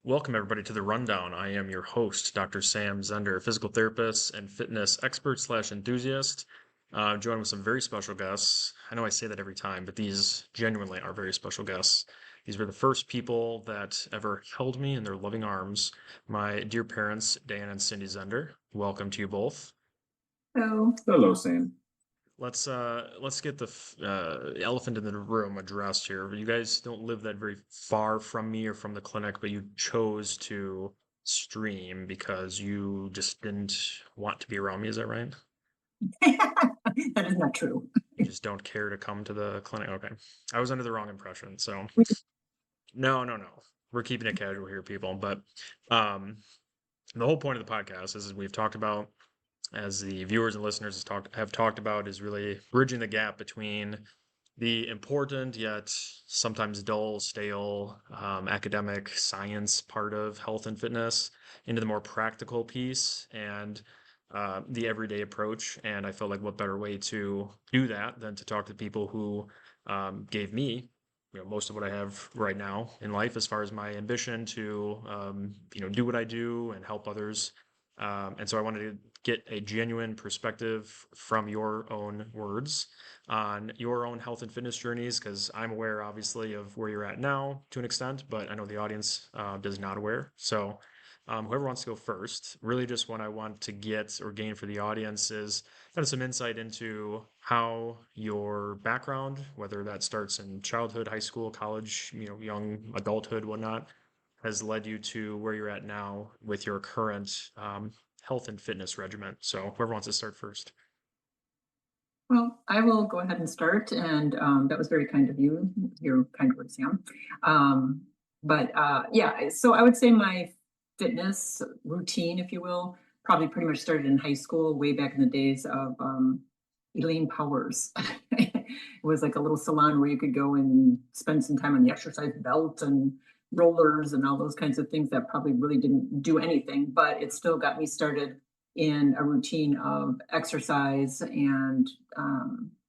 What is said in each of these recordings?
Welcome, everybody, to the Rundown. I am your host, Dr. Sam Zehnder, physical therapist and fitness expert slash enthusiast. Joined with some very special guests. I know I say that every time, but these genuinely are very special guests. These were the first people that ever held me in their loving arms. My dear parents, Dan and Cindie Zehnder. Welcome to you both. Hello. Hello, Sam. Let's get the elephant in the room addressed here. You guys don't live that very far from me or from the clinic, but you chose to stream because you just didn't want to be around me. Is that right? That is not true. You just don't care to come to the clinic. Okay, I was under the wrong impression. So no, no, no. We're keeping it casual here, people. But um, the whole point of the podcast is we've talked about, as the viewers and listeners have talked about, is really bridging the gap between the important yet sometimes dull, stale academic science part of health and fitness into the more practical piece and the everyday approach. And I felt like what better way to do that than to talk to people who gave me most of what I have right now in life as far as my ambition to do what I do and help others. And so I wanted to get a genuine perspective from your own words on your own health and fitness journeys, because I'm aware, obviously, of where you're at now to an extent, but I know the audience is not aware. So whoever wants to go first, really just what I want to get or gain for the audience is kind of some insight into how your background, whether that starts in childhood, high school, college, young adulthood, whatnot, has led you to where you're at now with your current health and fitness regimen. So whoever wants to start first. Well, I will go ahead and start, and that was very kind of you, your kind words, Sam. Yeah, so I would say my fitness routine, if you will, probably pretty much started in high school, way back in the days of Elaine Powers. It was like a little salon where you could go and spend some time on the exercise belt and rollers and all those kinds of things that probably really didn't do anything, but it still got me started in a routine of exercise and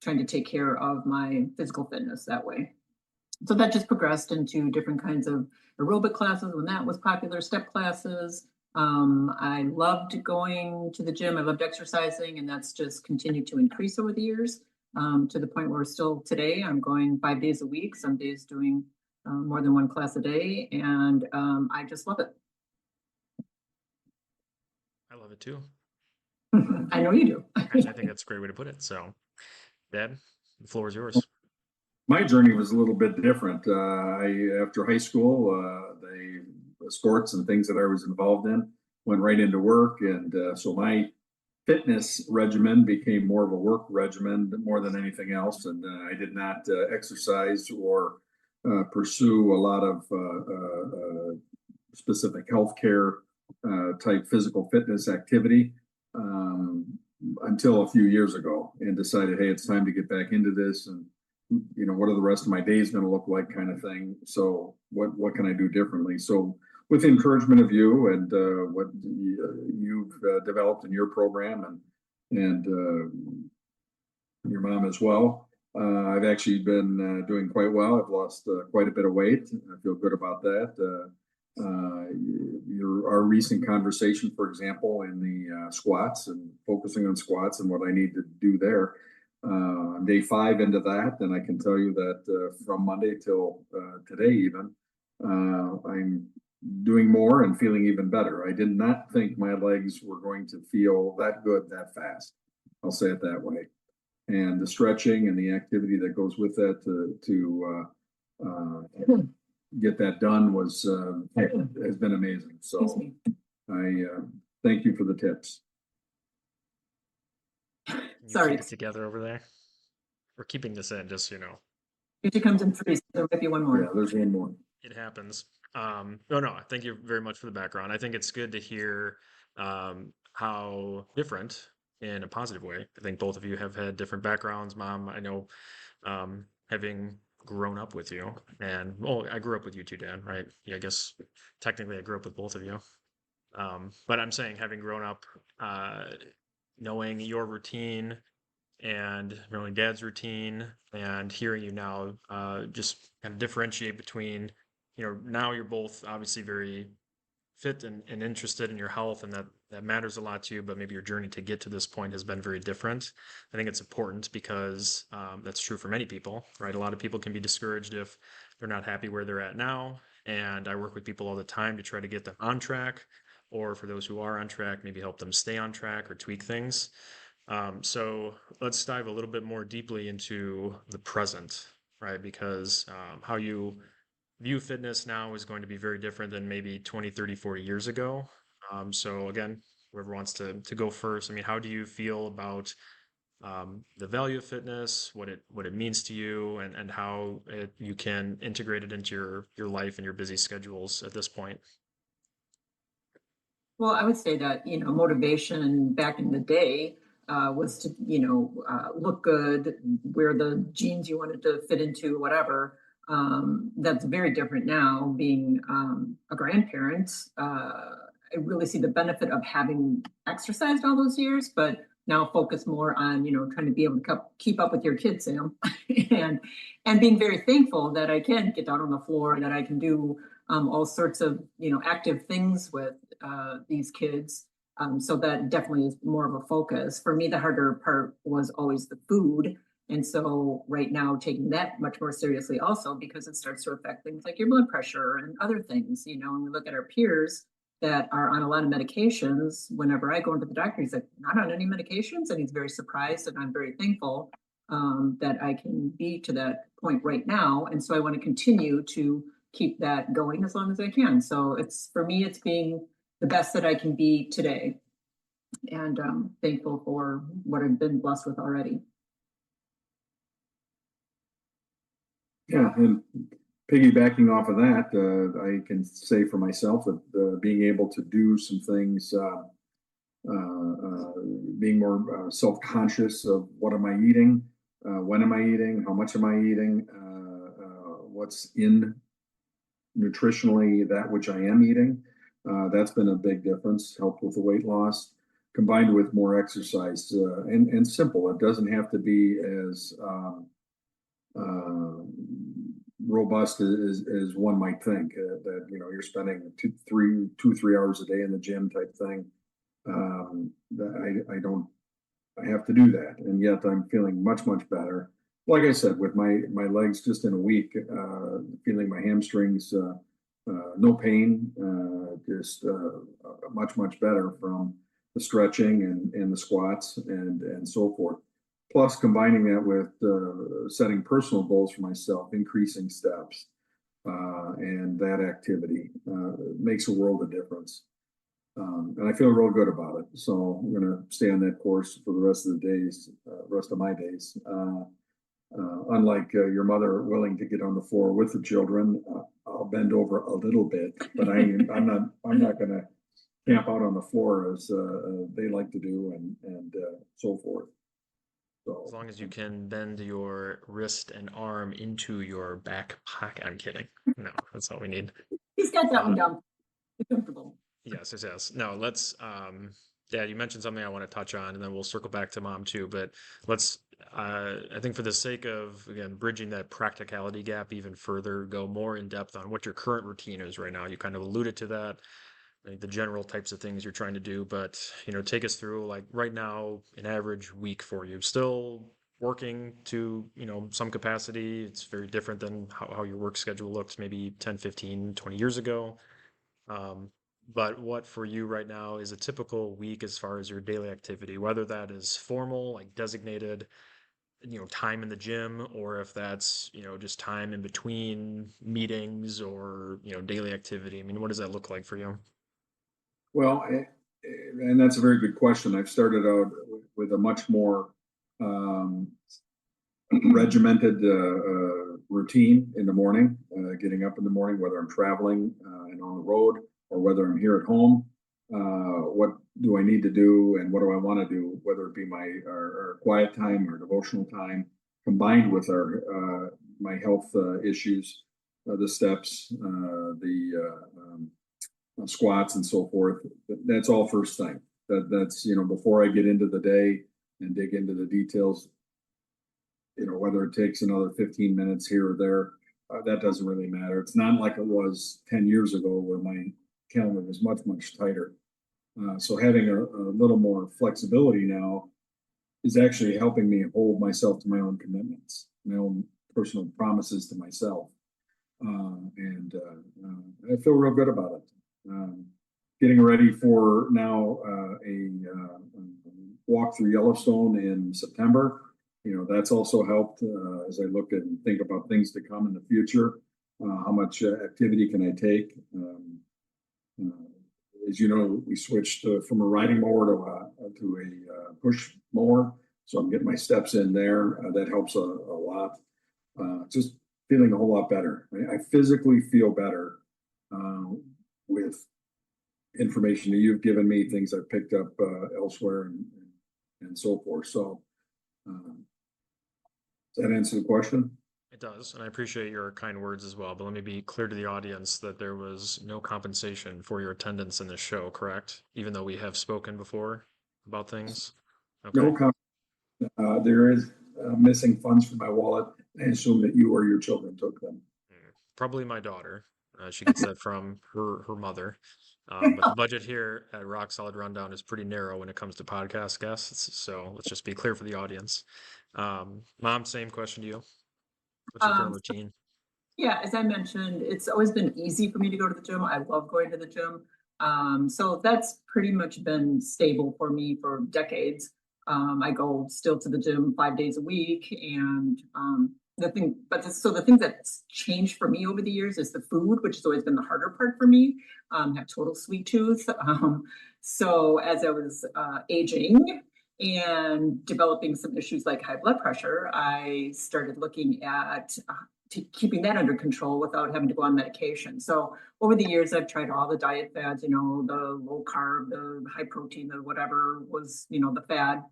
trying to take care of my physical fitness that way. So that just progressed into different kinds of aerobic classes when that was popular, step classes. I loved going to the gym. I loved exercising, and that's just continued to increase over the years to the point where still today I'm going 5 days a week, some days doing more than one class a day, and I just love it. I love it too. I know you do. I think that's a great way to put it. So, Dad, the floor is yours. My journey was a little bit different. After high school, the sports and things that I was involved in went right into work. And so my fitness regimen became more of a work regimen more than anything else. And I did not exercise or pursue a lot of specific healthcare type physical fitness activity until a few years ago, and decided, hey, it's time to get back into this. And what are the rest of my days going to look like, kind of thing. So what can I do differently? So with the encouragement of you and what you've developed in your program and your mom as well, I've actually been doing quite well. I've lost quite a bit of weight. I feel good about that. Our recent conversation, for example, in the squats and focusing on squats and what I need to do there. Day 5 into that, and I can tell you that from Monday till today even, I'm doing more and feeling even better. I did not think my legs were going to feel that good that fast. I'll say it that way. And the stretching and the activity that goes with that to get that done has been amazing. So I thank you for the tips. Sorry. Keep it together over there. We're keeping this in, just so you know. Usually comes in 3, so there might be one more. Yeah, there's one more. It happens. No, thank you very much for the background. I think it's good to hear how different, in a positive way. I think both of you have had different backgrounds. Mom, I know, having grown up with you, and I grew up with you too, Dan, right? Yeah, I guess technically I grew up with both of you. But I'm saying, having grown up, knowing your routine and knowing Dad's routine, and hearing you now just kind of differentiate between, now you're both obviously very fit and interested in your health, and that matters a lot to you, but maybe your journey to get to this point has been very different. I think it's important because that's true for many people, right? A lot of people can be discouraged if they're not happy where they're at now. And I work with people all the time to try to get them on track, or for those who are on track, maybe help them stay on track or tweak things. So let's dive a little bit more deeply into the present, right? Because how you view fitness now is going to be very different than maybe 20, 30, 40 years ago. So again, whoever wants to go first, I mean, how do you feel about the value of fitness, what it means to you, and how you can integrate it into your life and your busy schedules at this point? Well, I would say that, motivation back in the day was to, look good, wear the jeans you wanted to fit into, whatever. That's very different now, being a grandparent. I really see the benefit of having exercised all those years, but now focus more on, trying to be able to keep up with your kids, Sam, and being very thankful that I can get down on the floor, that I can do all sorts of, active things with these kids. So that definitely is more of a focus. For me, the harder part was always the food. And so right now, taking that much more seriously also, because it starts to affect things like your blood pressure and other things, and we look at our peers that are on a lot of medications. Whenever I go into the doctor, he's like, not on any medications. And he's very surprised. And I'm very thankful that I can be to that point right now. And so I want to continue to keep that going as long as I can. So for me, it's being the best that I can be today, and thankful for what I've been blessed with already. Yeah, and piggybacking off of that, I can say for myself that being able to do some things, being more self-conscious of what am I eating, when am I eating, how much am I eating, what's in nutritionally that which I am eating. That's been a big difference, helped with the weight loss, combined with more exercise, and simple. It doesn't have to be as uh, robust as one might think. That you're spending 3 hours a day in the gym type thing. I don't. I have to do that, and yet I'm feeling much better. Like I said, with my legs just in a week, feeling my hamstrings, no pain, just much better from the stretching and the squats and so forth. Plus, combining that with setting personal goals for myself, increasing steps, and that activity makes a world of difference. And I feel real good about it. So I'm going to stay on that course for the rest of the days, rest of my days. Unlike your mother willing to get on the floor with the children, I'll bend over a little bit, but I'm not going to camp out on the floor as they like to do, and so forth. As So long as you can bend your wrist and arm into your back pocket. I'm kidding. No, that's all we need. He's got that one Uh, down. Comfortable. yes. No, let's Dad, you mentioned something I want to touch on, and then we'll circle back to Mom too. But let's I think for the sake of, again, bridging that practicality gap even further, go more in depth on what your current routine is right now. You kind of alluded to that, like the general types of things you're trying to do, but take us through, like, right now, an average week for you. Still working to, some capacity. It's very different than how your work schedule looked maybe 10, 15, 20 years ago. Um, but what for you right now is a typical week as far as your daily activity, whether that is formal, like designated, time in the gym, or if that's, just time in between meetings or, daily activity. I mean, what does that look like for you? well, and that's a very good question. I've started out with a much more um, regimented routine in the morning, getting up in the morning, whether I'm traveling and on the road or whether I'm here at home. What do I need to do and what do I want to do, whether it be our quiet time or devotional time, combined with my health issues, the steps, the squats and so forth. That's all first thing. That's before I get into the day and dig into the details, whether it takes another 15 minutes here or there, that doesn't really matter. It's not like it was 10 years ago where my calendar was much, much tighter. So having a little more flexibility now is actually helping me hold myself to my own commitments, my own personal promises to myself. And I feel real good about it. Getting ready for now a walk through Yellowstone in September. That's also helped as I look and think about things to come in the future. How much activity can I take? As you know, we switched from a riding mower to a push mower. So I'm getting my steps in there. That helps a lot. Just feeling a whole lot better. I physically feel better with information that you've given me, things I've picked up elsewhere and so forth. So does that answer the question? It does, and I appreciate your kind words as well. But let me be clear to the audience that there was no compensation for your attendance in this show, correct? Even though we have spoken before about things. Okay. No, there is missing funds from my wallet. I assume that you or your children took them. Probably my daughter. She gets that from her mother. But the budget here at Rock Solid Rundown is pretty narrow when it comes to podcast guests. So let's just be clear for the audience. Mom, same question to you. What's your current routine? Yeah, as I mentioned, it's always been easy for me to go to the gym. I love going to the gym. So that's pretty much been stable for me for decades. I go still to the gym 5 days a week. And the thing that's changed for me over the years is the food, which has always been the harder part for me. Have total sweet tooth. So as I was aging and developing some issues like high blood pressure, I started looking at keeping that under control without having to go on medication. So over the years, I've tried all the diet fads, the low carb, the high protein, the whatever was, the fad,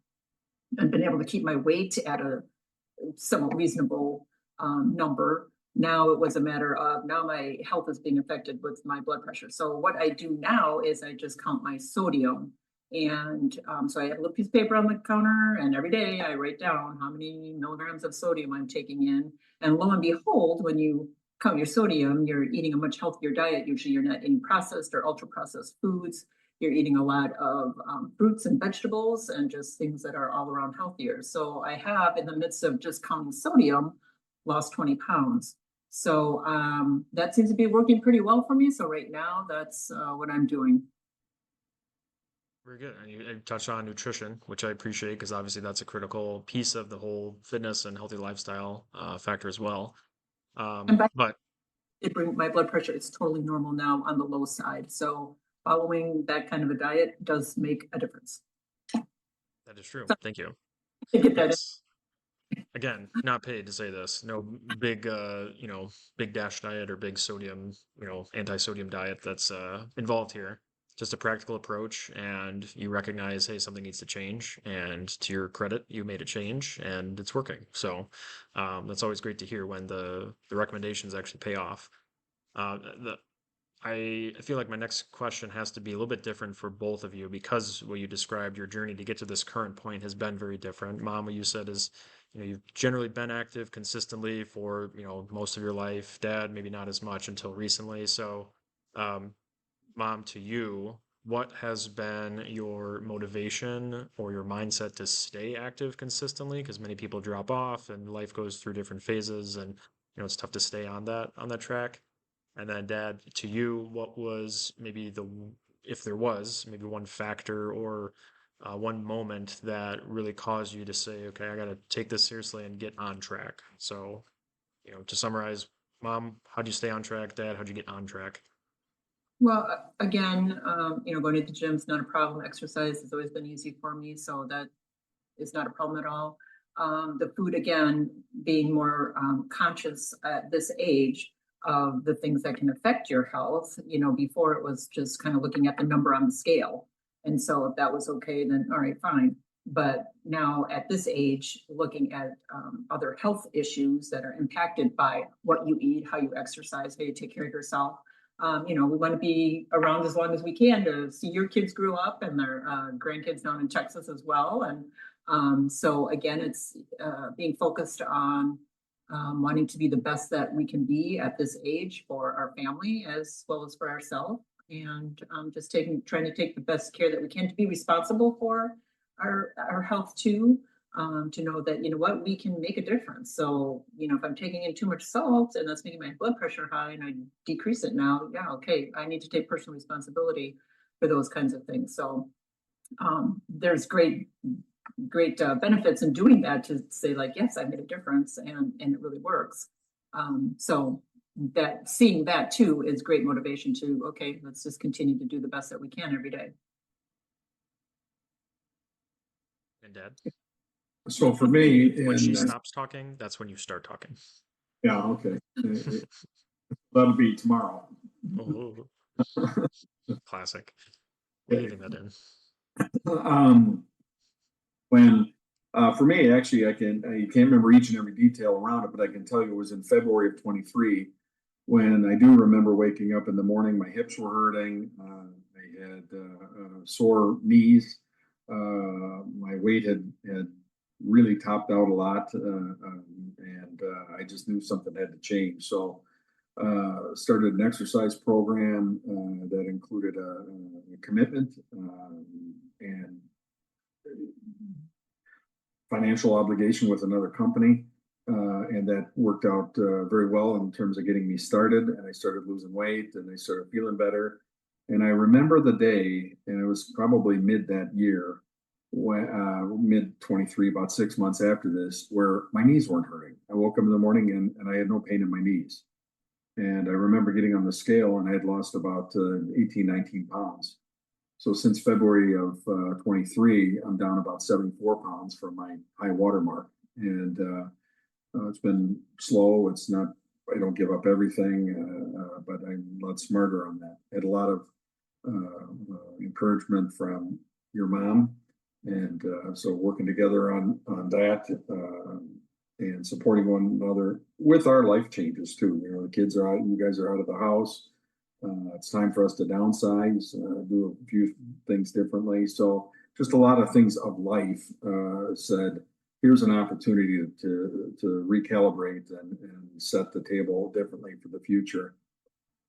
and been able to keep my weight at a somewhat reasonable number. Now it was a matter of now my health is being affected with my blood pressure. So what I do now is I just count my sodium. And so I have a little piece of paper on the counter, and every day I write down how many milligrams of sodium I'm taking in. And lo and behold, when you count your sodium, you're eating a much healthier diet. Usually you're not eating processed or ultra processed foods. You're eating a lot of fruits and vegetables and just things that are all around healthier. So I have, in the midst of just counting sodium, lost 20 pounds. So that seems to be working pretty well for me. So right now, that's what I'm doing. Very good. And you touched on nutrition, which I appreciate because obviously that's a critical piece of the whole fitness and healthy lifestyle factor as well. And But it bring my blood pressure is totally normal now on the low side. So following that kind of a diet does make a difference. that is true. So Thank you. to get that in. Yes. Again, not paid to say this. No big, big dash diet or big sodium, anti-sodium diet that's involved here. Just a practical approach, and you recognize, hey, something needs to change. And to your credit, you made a change, and it's working. So that's always great to hear when the recommendations actually pay off. I feel like my next question has to be a little bit different for both of you because what you described, your journey to get to this current point has been very different. Mom, what you said is, you've generally been active consistently for, most of your life. Dad, maybe not as much until recently. So, Mom, to you, what has been your motivation or your mindset to stay active consistently? Because many people drop off and life goes through different phases and, it's tough to stay on that track. And then, Dad, to you, what was maybe if there was maybe one factor or one moment that really caused you to say, okay, I got to take this seriously and get on track? So, to summarize, Mom, how'd you stay on track? Dad, how'd you get on track? Well, again, going to the gym is not a problem. Exercise has always been easy for me, so that is not a problem at all. The food, again, being more conscious at this age of the things that can affect your health. Before it was just kind of looking at the number on the scale. And so if that was okay, then all right, fine. But now at this age, looking at other health issues that are impacted by what you eat, how you exercise, how you take care of yourself. We want to be around as long as we can to see your kids grow up and their grandkids down in Texas as well. And so again, it's being focused on wanting to be the best that we can be at this age for our family as well as for ourselves. and just trying to take the best care that we can to be responsible for our health too. To know that, you know what, we can make a difference. So, you know, if I'm taking in too much salt and that's making my blood pressure high and I decrease it now, yeah, okay, I need to take personal responsibility for those kinds of things. So there's great benefits in doing that, to say like, yes, I made a difference, and it really works. So that seeing that too is great motivation to, okay, let's just continue to do the best that we can every day. And Dad, So for me, when she and stops talking, that's when you start talking. yeah, okay, that'll be tomorrow. Oh, classic. We're leaving that in. Um, when for me, actually, I can't remember each and every detail around it, but I can tell you it was in February of 23 when I do remember waking up in the morning. My hips were hurting. I had sore knees. My weight had really topped out a lot, and I just knew something had to change. So started an exercise program that included a commitment and financial obligation with another company. And that worked out very well in terms of getting me started. And I started losing weight and I started feeling better. And I remember the day, and it was probably mid that year, when, mid 23, about 6 months after this, where my knees weren't hurting. I woke up in the morning and I had no pain in my knees. And I remember getting on the scale and I had lost about 18, 19 pounds. So since February of 23, I'm down about 74 pounds from my high water mark. And it's been slow. It's not, I don't give up everything, but I'm a lot smarter on that. I had a lot of encouragement from your mom. And so working together on that and supporting one another with our life changes too. You know, the kids are out, you guys are out of the house. It's time for us to downsize, do a few things differently. So just a lot of things of life said, here's an opportunity to recalibrate and set the table differently for the future.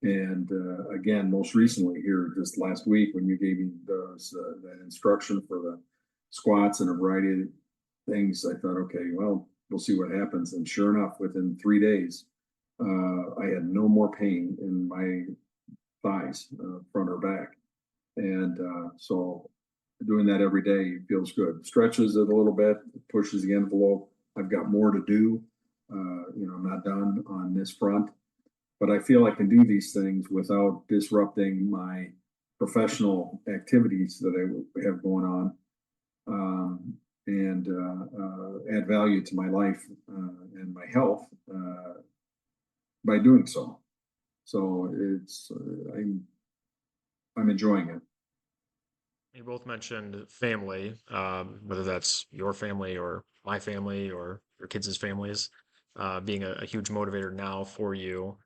And again, most recently here, just last week, when you gave me that instruction for the squats and a variety of things, I thought, okay, well, we'll see what happens. And sure enough, within 3 days, I had no more pain in my thighs, front or back. And so doing that every day feels good. Stretches it a little bit, pushes the envelope. I've got more to do. You know, I'm not done on this front, but I feel I can do these things without disrupting my professional activities that I have going on, and add value to my life and my health by doing so. So it's I'm enjoying it. You both mentioned family, whether that's your family or my family or your kids' families, being a huge motivator now for you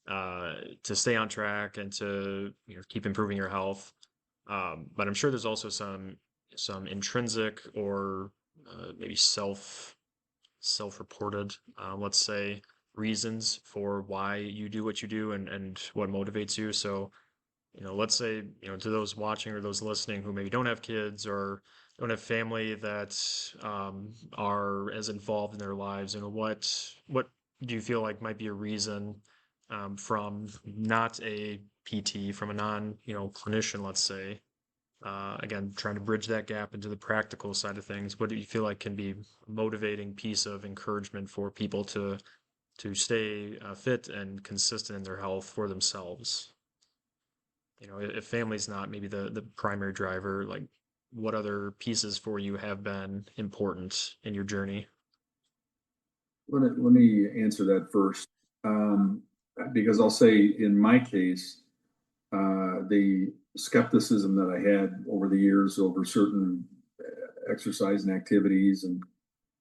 to stay on track and to keep improving your health. But I'm sure there's also some intrinsic or maybe self-reported, let's say, reasons for why you do what you do and what motivates you. So let's say, to those watching or those listening who maybe don't have kids or don't have family that are as involved in their lives, what do you feel like might be a reason from not a PT, from a clinician, let's say, again, trying to bridge that gap into the practical side of things, what do you feel like can be a motivating piece of encouragement for people to stay fit and consistent in their health for themselves? If family's not maybe the primary driver, like what other pieces for you have been important in your journey? Let me answer that first, because I'll say in my case, the skepticism that I had over the years over certain exercise and activities, and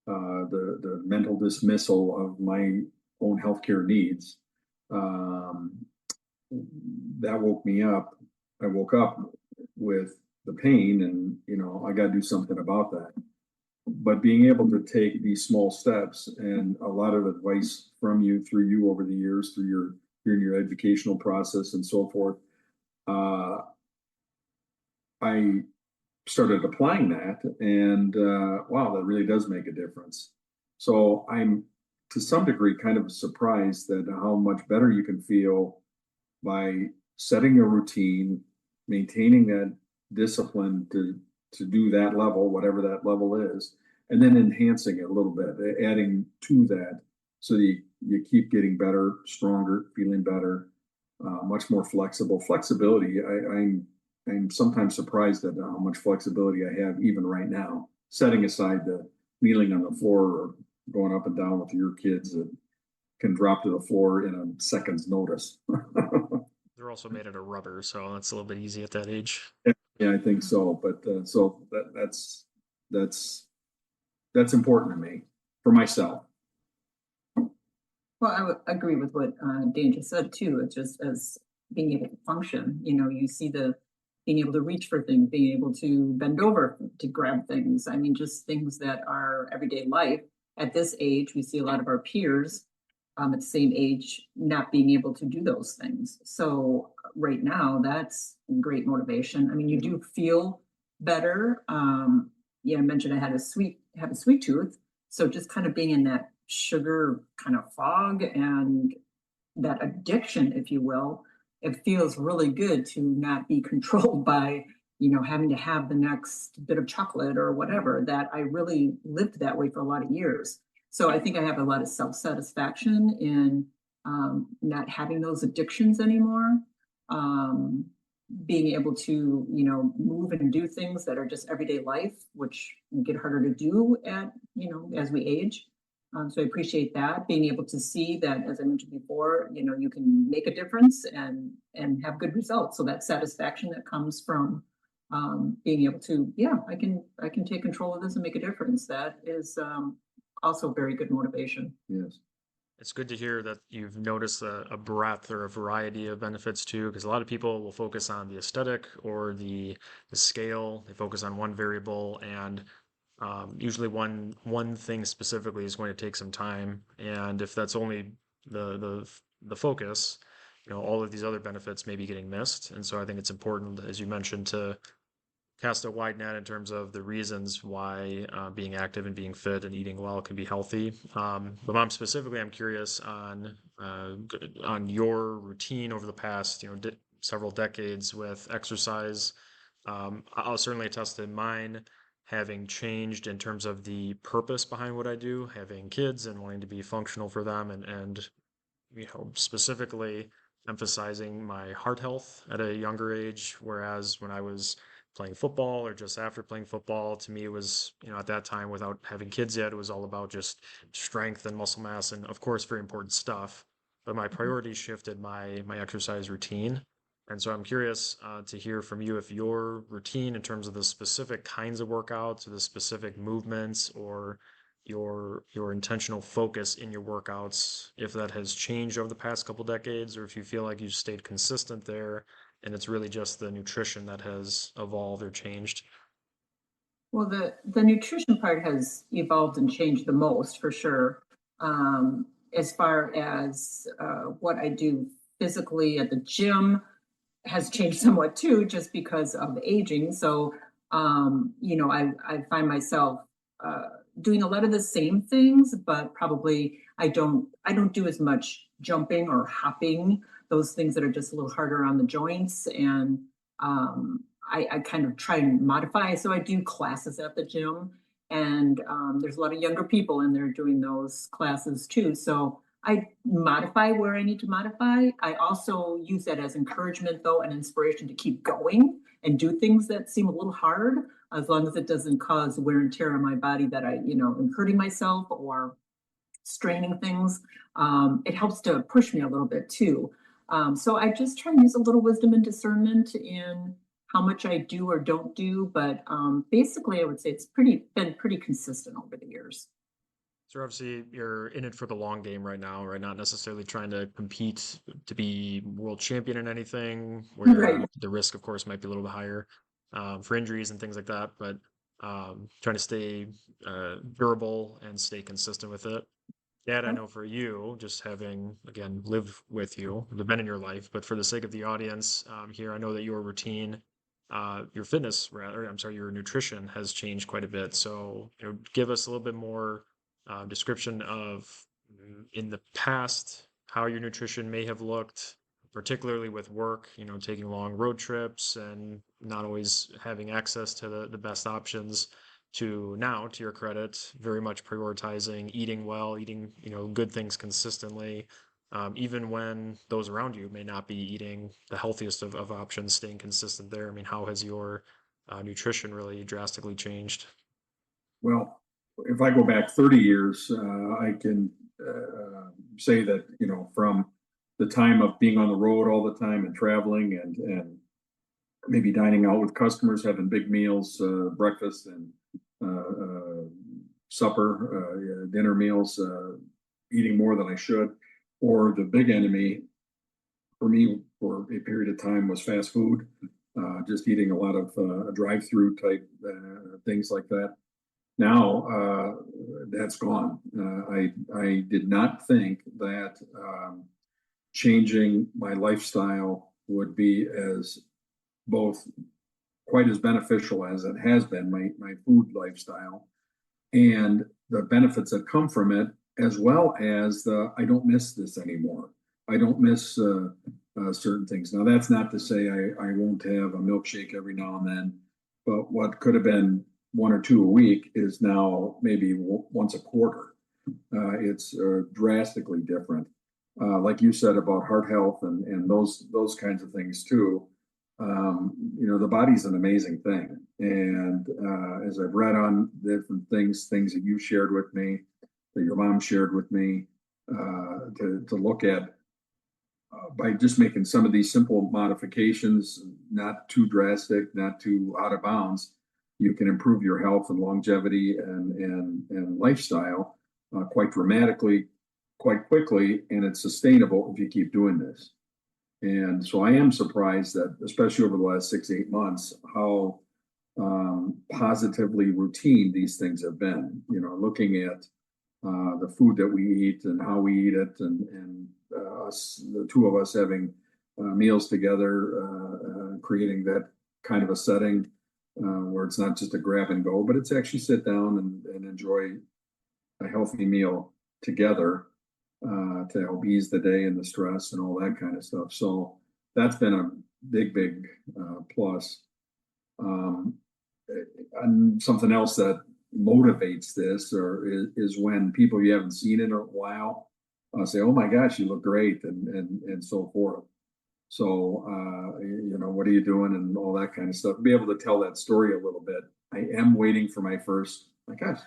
the mental dismissal of my own healthcare needs, um, that woke me up. I woke up with the pain, and I got to do something about that. But being able to take these small steps, and a lot of advice from you through you over the years, through your educational process and so forth, I started applying that, and wow, that really does make a difference. So I'm to some degree kind of surprised that how much better you can feel by setting a routine, maintaining that discipline to do that level, whatever that level is, and then enhancing it a little bit, adding to that, so you keep getting better, stronger, feeling better, much more flexible. Flexibility, I'm sometimes surprised at how much flexibility I have even right now, setting aside the kneeling on the floor or going up and down with your kids that can drop to the floor in a second's notice. They're also made out of rubber, so that's a little bit easy at that age. Yeah, I think so. But so that's important to me for myself. Well, I would agree with what Dan just said too. It's just as being able to function, you see the being able to reach for things, being able to bend over to grab things. I mean, just things that are everyday life. At this age, we see a lot of our peers at the same age not being able to do those things. So right now, that's great motivation. I mean, you do feel better. Yeah, I mentioned I have a sweet tooth, so just kind of being in that sugar kind of fog and that addiction, if you will, it feels really good to not be controlled by, having to have the next bit of chocolate or whatever. That I really lived that way for a lot of years. So I think I have a lot of self-satisfaction in not having those addictions anymore. Um, Being able to, move and do things that are just everyday life, which get harder to do as we age. So I appreciate that, being able to see that, as I mentioned before, you can make a difference and have good results. So that satisfaction that comes from being able to, yeah, I can take control of this and make a difference. That is also very good motivation. Yes. It's good to hear that you've noticed a breadth or a variety of benefits too, because a lot of people will focus on the aesthetic or the scale. They focus on one variable, and usually one thing specifically is going to take some time. And if that's only the focus, all of these other benefits may be getting missed. And so I think it's important, as you mentioned, to cast a wide net in terms of the reasons why being active and being fit and eating well can be healthy. But Mom, specifically, I'm curious on your routine over the past, several decades with exercise. I'll certainly attest to mine having changed in terms of the purpose behind what I do, having kids and wanting to be functional for them, and specifically emphasizing my heart health at a younger age. Whereas when I was playing football or just after playing football, to me it was, at that time, without having kids yet, it was all about just strength and muscle mass, and of course very important stuff. But my priorities shifted my exercise routine. And so I'm curious to hear from you if your routine in terms of the specific kinds of workouts or the specific movements or your intentional focus in your workouts, if that has changed over the past couple decades, or if you feel like you've stayed consistent there and it's really just the nutrition that has evolved or changed. Well, the nutrition part has evolved and changed the most for sure. As far as what I do physically at the gym has changed somewhat too, just because of aging. So, I find myself doing a lot of the same things, but probably I don't do as much jumping or hopping, those things that are just a little harder on the joints. And I kind of try and modify. So I do classes at the gym, and there's a lot of younger people in there doing those classes too. So I modify where I need to modify. I also use that as encouragement, though, and inspiration to keep going and do things that seem a little hard, as long as it doesn't cause wear and tear on my body that am hurting myself or straining things. It helps to push me a little bit too. So I just try and use a little wisdom and discernment in how much I do or don't do. But basically, I would say it's been pretty consistent over the years. So obviously you're in it for the long game right now, right? Not necessarily trying to compete to be world champion in anything, where Right. the risk, of course, might be a little bit higher for injuries and things like that. But trying to stay durable and stay consistent with it. Yeah, and I know for you, just having again lived with you, been in your life, but for the sake of the audience here, I know that your routine, your fitness, rather, I'm sorry, your nutrition has changed quite a bit. So, give us a little bit more description of in the past how your nutrition may have looked, particularly with work, taking long road trips and not always having access to the best options to now, to your credit, very much prioritizing eating well, eating, good things consistently, even when those around you may not be eating the healthiest of options, staying consistent there. I mean, how has your nutrition really drastically changed? Well, if I go back 30 years, I can say that, from the time of being on the road all the time and traveling and maybe dining out with customers, having big meals, breakfast and supper, dinner meals, eating more than I should, or the big enemy for me for a period of time was fast food, just eating a lot of drive-through type things like that. Now that's gone. I did not think that changing my lifestyle would be as both quite as beneficial as it has been, my food lifestyle, and the benefits that come from it, as well as the I don't miss this anymore. I don't miss certain things. Now, that's not to say I won't have a milkshake every now and then, but what could have been one or two a week is now maybe once a quarter. It's drastically different. Like you said about heart health and those kinds of things too. The body's an amazing thing, and as I've read on different things that you shared with me, that your mom shared with me, to look at by just making some of these simple modifications, not too drastic, not too out of bounds, you can improve your health and longevity and lifestyle quite dramatically, quite quickly, and it's sustainable if you keep doing this. And so I am surprised that, especially over the last 6 to 8 months, how positively routine these things have been. Looking at the food that we eat and how we eat it, and us, the two of us having meals together, creating that kind of a setting where it's not just a grab and go, but it's actually sit down and enjoy a healthy meal together to help ease the day and the stress and all that kind of stuff. So that's been a big plus. And something else that motivates this is when people you haven't seen in a while say, "Oh my gosh, you look great," and so forth. So what are you doing and all that kind of stuff. Be able to tell that story a little bit. I am waiting for my first. My gosh,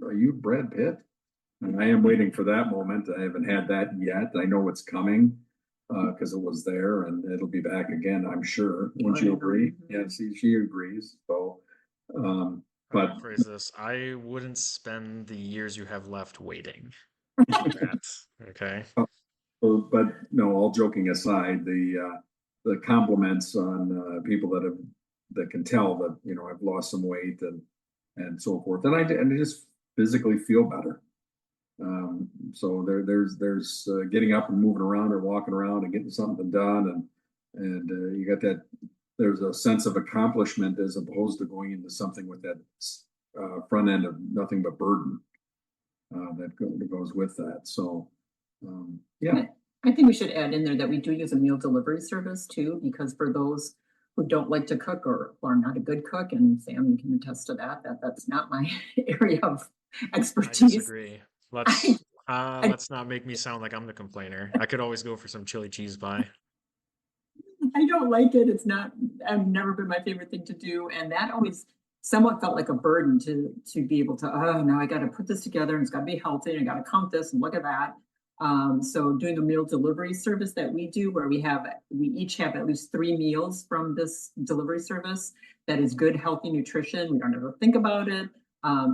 are you Brad Pitt? And I am waiting for that moment. I haven't had that yet. I know it's coming because it was there and it'll be back again, I'm sure. Wouldn't you agree? Yeah, see, she agrees. So, but Phrase this: I wouldn't spend the years you have left waiting. That okay? but no, all joking aside, the compliments on people that can tell that I've lost some weight and so forth, and I just physically feel better. So there's getting up and moving around or walking around and getting something done, and you got that. There's a sense of accomplishment as opposed to going into something with that front end of nothing but burden that goes with that. So yeah. I think we should add in there that we do use a meal delivery service too, because for those who don't like to cook or are not a good cook, and Sam, you can attest to that's not my area of I expertise. disagree. I, Let's not make me sound like I'm the complainer. I could always go for some chili cheese pie. I don't like it. It's not, I've never been my favorite thing to do. And that always somewhat felt like a burden to be able to, oh, now I got to put this together and it's got to be healthy and I got to count this and look at that. So doing a meal delivery service that we do where we each have at least 3 meals from this delivery service that is good, healthy nutrition. We don't ever think about it.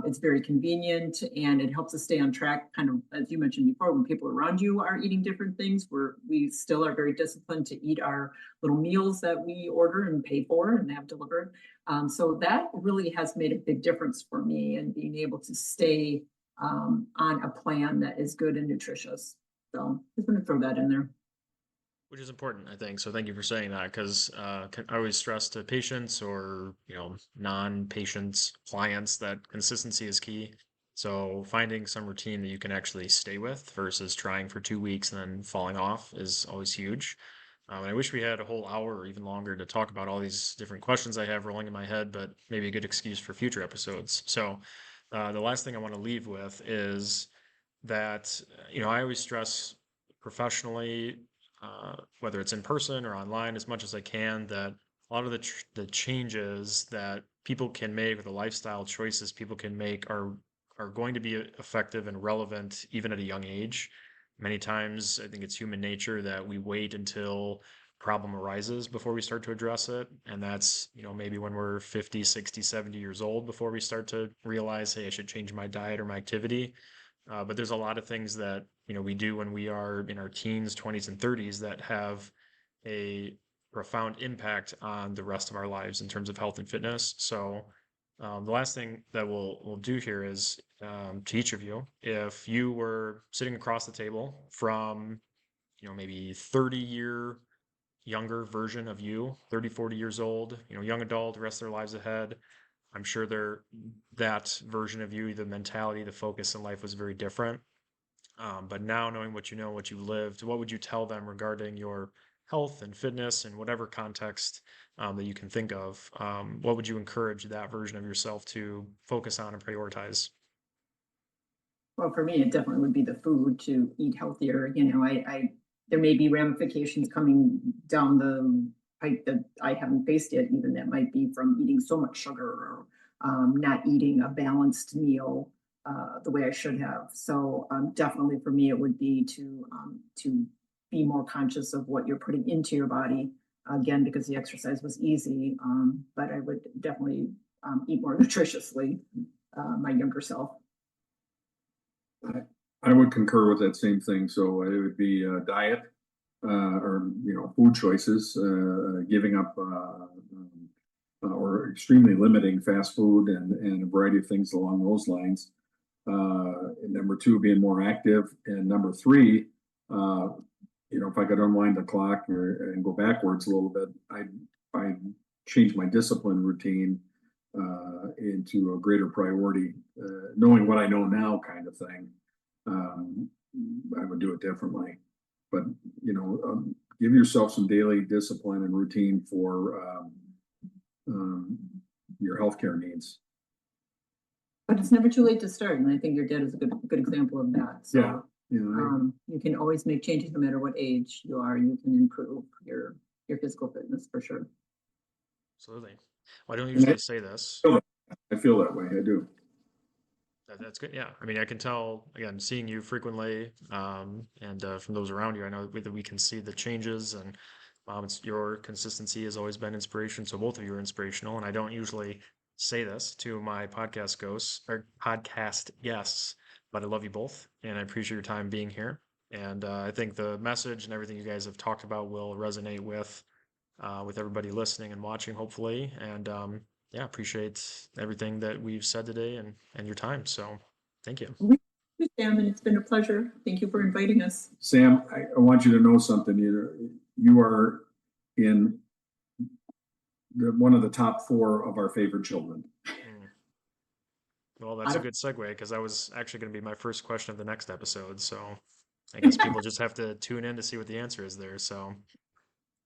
It's very convenient and it helps us stay on track, kind of, as you mentioned before, when people around you are eating different things, we still are very disciplined to eat our little meals that we order and pay for and have delivered. So that really has made a big difference for me in being able to stay on a plan that is good and nutritious. So just going to throw that in there. Which is important, I think. So thank you for saying that, because I always stress to patients or non-patients, clients, that consistency is key. So finding some routine that you can actually stay with versus trying for 2 weeks and then falling off is always huge. And I wish we had a whole hour or even longer to talk about all these different questions I have rolling in my head, but maybe a good excuse for future episodes. So the last thing I want to leave with is that I always stress professionally, whether it's in person or online, as much as I can, that a lot of the changes that people can make, or the lifestyle choices people can make, are going to be effective and relevant even at a young age. Many times, I think it's human nature that we wait until problem arises before we start to address it, and that's maybe when we're 50, 60, 70 years old before we start to realize, hey, I should change my diet or my activity. But there's a lot of things that we do when we are in our teens, 20s, and 30s that have a profound impact on the rest of our lives in terms of health and fitness. So the last thing that we'll do here is, to each of you, if you were sitting across the table from maybe 30-year younger version of you, 30, 40 years old, young adult, the rest of their lives ahead, I'm sure that version of you, the mentality, the focus in life was very different. But now, knowing what you know, what you lived, what would you tell them regarding your health and fitness in whatever context that you can think of? What would you encourage that version of yourself to focus on and prioritize? Well, for me, it definitely would be the food, to eat healthier. There may be ramifications coming down the pipe that I haven't faced yet, even that might be from eating so much sugar, or not eating a balanced meal the way I should have. So definitely for me, it would be to be more conscious of what you're putting into your body. Again, because the exercise was easy, but I would definitely eat more nutritiously. My younger self. I would concur with that same thing. So it would be diet, or food choices, giving up or extremely limiting fast food and a variety of things along those lines. And number two, being more active, and number three, if I could unwind the clock and go backwards a little bit, I change my discipline routine into a greater priority, knowing what I know now, kind of thing. I would do it differently, but give yourself some daily discipline and routine for your healthcare needs. But it's never too late to start, and I think your dad is a good example of that. So, Yeah, you can always make changes no matter what age you are. You can improve your physical fitness for sure. Absolutely. Well, I don't usually say this. I feel that way. I do. That's good. Yeah. I mean, I can tell, again, seeing you frequently, and from those around you, I know that we can see the changes, and your consistency has always been inspiration. So both of you are inspirational. And I don't usually say this to my podcast guests, but I love you both, and I appreciate your time being here. And I think the message and everything you guys have talked about will resonate with everybody listening and watching, hopefully. And yeah, appreciate everything that we've said today, and your time. So thank you. Sam, and it's been a pleasure. Thank you for inviting us. Sam, I want you to know something. You are in one of the top 4 of our favorite children. Well, that's a good segue, because that was actually going to be my first question of the next episode. So I guess people just have to tune in to see what the answer is there. So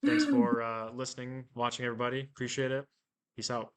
thanks for listening, watching, everybody. Appreciate it. Peace out.